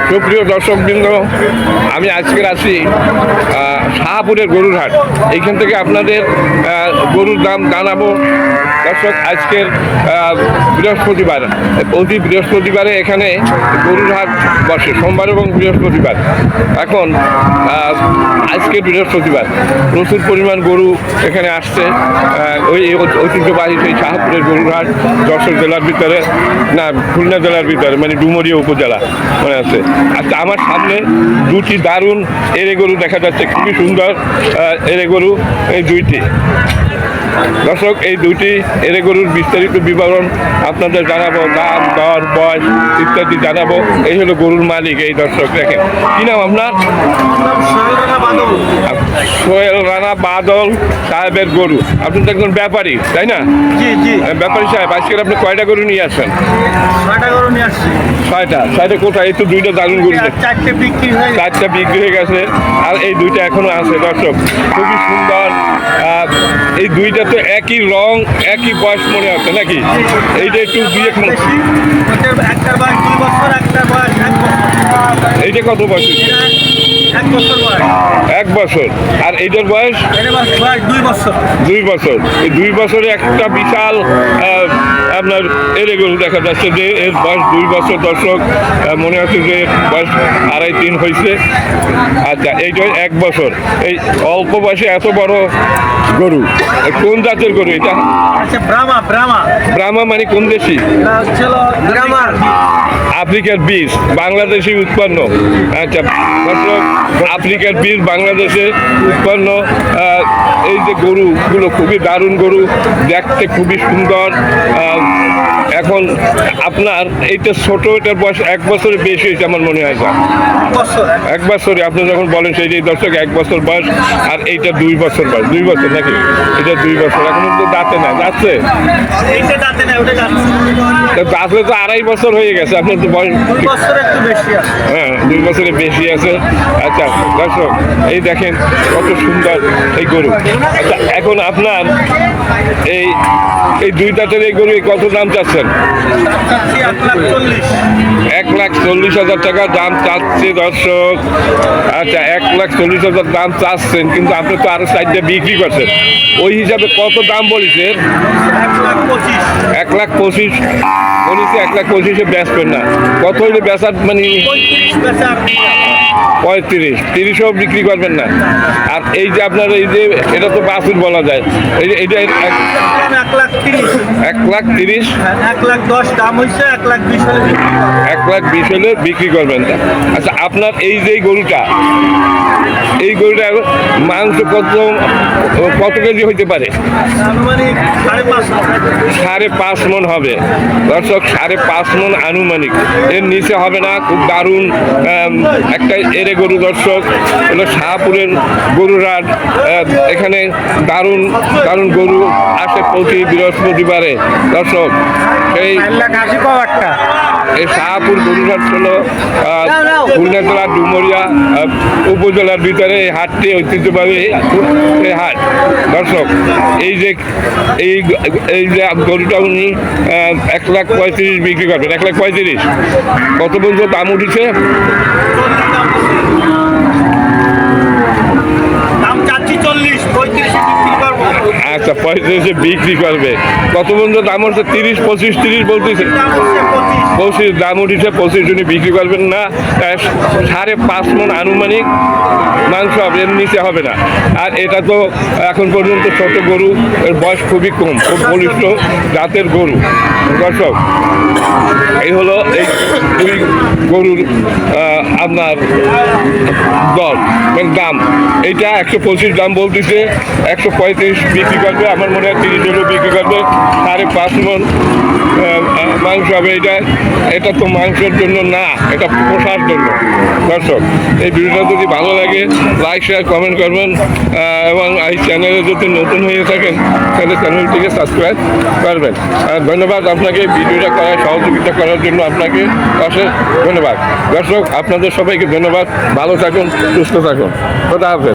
সুপ্রিয় দর্শকবৃন্দ, আমি আজকের আছি শাহপুরের গরুর হাট। এইখান থেকে আপনাদের গরুর দাম জানাবো। দর্শক, আজকের বৃহস্পতিবার, প্রতি বৃহস্পতিবারে এখানে গরুর হাট বসে, সোমবার এবং বৃহস্পতিবার। এখন আজকের বৃহস্পতিবার প্রচুর পরিমাণ গরু এখানে আসছে। ওই ঐতিহ্যবাহী সেই শাহপুরের গরুর হাট যশোর জেলার ভিতরে, না খুলনা জেলার ভিতরে, মানে ডুমুরিয়া উপজেলা মনে আছে। আচ্ছা, আমার সামনে দুটি দারুণ এরে গরু দেখা যাচ্ছে, খুবই সুন্দর এরে গরু এই দুইটি। দর্শক, এই দুইটি এরে গরুর বিস্তারিত বিবরণ আপনাদের জানাবো, দাম দর বয়স ইত্যাদি জানাবো। এই হলো গরুর মালিক। এই দর্শক দেখেন, কি নাম আপনার? সোহেল রানা বাদল সাহেবের গরু। আপনি তো একজন ব্যাপারী, তাই না? জি জি। ব্যাপারী সাহেব, আজকে আপনি কয়টা গরু নিয়ে আসছেন? 6টা গরু নিয়ে আসছি। 6টা কোথায়? এই তো দুইটা দারুণ গরু, 4টে বিক্রি হয়ে গেছে। 4টা বিক্রি হয়ে গেছে, আর এই দুইটা এখনো আছে। দর্শক, খুবই সুন্দর। এই দুইটা তো একই রং, একই বয়স মনে হচ্ছে নাকি? এইটা একটু দুই এক মাস। একটার বয়স 2 বছর, একটার বয়স 1 বছর। এইটা কত বছর? 1 বছর বয়স। 1 বছর। আর এইটার বয়স? এটার বয়স 2 বছর। 2 বছর। এই 2 বছরে একটা বিশাল আপনার এরে গরু দেখা যাচ্ছে যে এর বয়স 2 বছর। দর্শক, মনে হচ্ছে যে বয়স 2.5-3 হয়েছে। আচ্ছা, এইটা 1 বছর। এই অল্প বয়সে এত বড় গরু, কোন জাতের গরু এটা? আচ্ছা, ব্রাহ্মা মানে কোন দেশি? ব্রাহ্মার আফ্রিকার বীজ, বাংলাদেশি উৎপন্ন। আচ্ছা দর্শক, আফ্রিকার বীজ বাংলাদেশে উৎপন্ন এই যে গরুগুলো খুবই দারুণ গরু, দেখতে খুবই সুন্দর। এখন আপনার এইটা ছোট, এটার বয়স 1 বছরের বেশি হয়েছে আমার মনে হয়। 1 বছরে আপনি যখন বলেন সেই যে দর্শক 1 বছর বয়স, আর এইটা 2 বছর বয়স। 2 বছর নাকি? এটা 2 বছর। এখন তো দাঁতে না, যাচ্ছে আসলে তো 2.5 বছর হয়ে গেছে। আপনার তো বয়স 2 বছরের একটু বেশি আছে। হ্যাঁ, 2 বছরের বেশি আছে। আচ্ছা দর্শক, এই দেখেন কত সুন্দর এই গরু। আচ্ছা, এখন আপনার এই 2 দাঁতের এই গরু কত দাম চাচ্ছেন? 1,40,000 টাকা দাম চাচ্ছে দর্শক। আচ্ছা, 1,40,000 দাম চাচ্ছেন, কিন্তু আপনি তো আরো 4টা বিক্রি করছেন। ওই হিসাবে কত দাম বলেছেন? 1,25,000 বলেছে। 1,25,000-এ বেচবেন না? কত হইলে বেচার, মানে 35-30ও বিক্রি করবেন না? আর এই যে আপনার এই যে এটা তো বাছুর বলা যায়, এইটা 1,30,000। 1,10,000 দাম হয়েছে, 1,20,000 হলে 1,20,000 হলে বিক্রি করবেন না? আচ্ছা, আপনার এই যে গরুটা, এই গরুটার মাংস কত কেজি হইতে পারে? আনুমানিক 5.5 মণ হবে। দর্শক, 5.5 মণ আনুমানিক, এর নিচে হবে না। খুব দারুণ একটা এরে গরু। দর্শক, হলো শাহপুরের গরুর হাট। এখানে দারুণ দারুণ গরু আসে প্রতি বৃহস্পতিবারে। দর্শক, সেই এই শাহপুর গরুর হাট হলো খুলনা জেলার ডুমুরিয়া উপজেলার ভিতরে। এই হাটটি ঐতিহ্যবাহী এই হাট। দর্শক, এই যে গরুটা উনি 1,35,000 বিক্রি করবেন। 1,35,000 কত পর্যন্ত দাম উঠেছে? আচ্ছা, 35-এ বিক্রি করবে। কত পর্যন্ত দাম হচ্ছে? 30, 25, 30 বলতেছে। 25 দাম উঠেছে। 25 জন্য বিক্রি করবেন না। 5.5 মণ আনুমানিক মাংস হবে, এর নিচে হবে না। আর এটা তো এখন পর্যন্ত ছোট গরু, এর বয়স খুবই কম, খুব বলিষ্ঠ জাতের গরু। দর্শক, এই হলো এই দুই গরুর আপনার দর, দাম। এইটা 125 দাম বলতেছে, 135 বিক্রি করবে। আমার মনে হয় 30 বিক্রি করবে। 5.5 মণ মাংস হবে। এটা তো মাংসের জন্য না, এটা পোষার জন্য। দর্শক, এই ভিডিওটা যদি ভালো লাগে লাইক শেয়ার কমেন্ট করবেন, এবং এই চ্যানেলে যদি নতুন হয়ে থাকেন তাহলে চ্যানেলটিকে সাবস্ক্রাইব করবেন। ধন্যবাদ আপনাকে ভিডিওটা করার সহযোগিতা করার জন্য। আপনাকে অশেষ ধন্যবাদ। দর্শক, আপনাদের সবাইকে ধন্যবাদ। ভালো থাকুন, সুস্থ থাকুন। খোদা হাফেজ।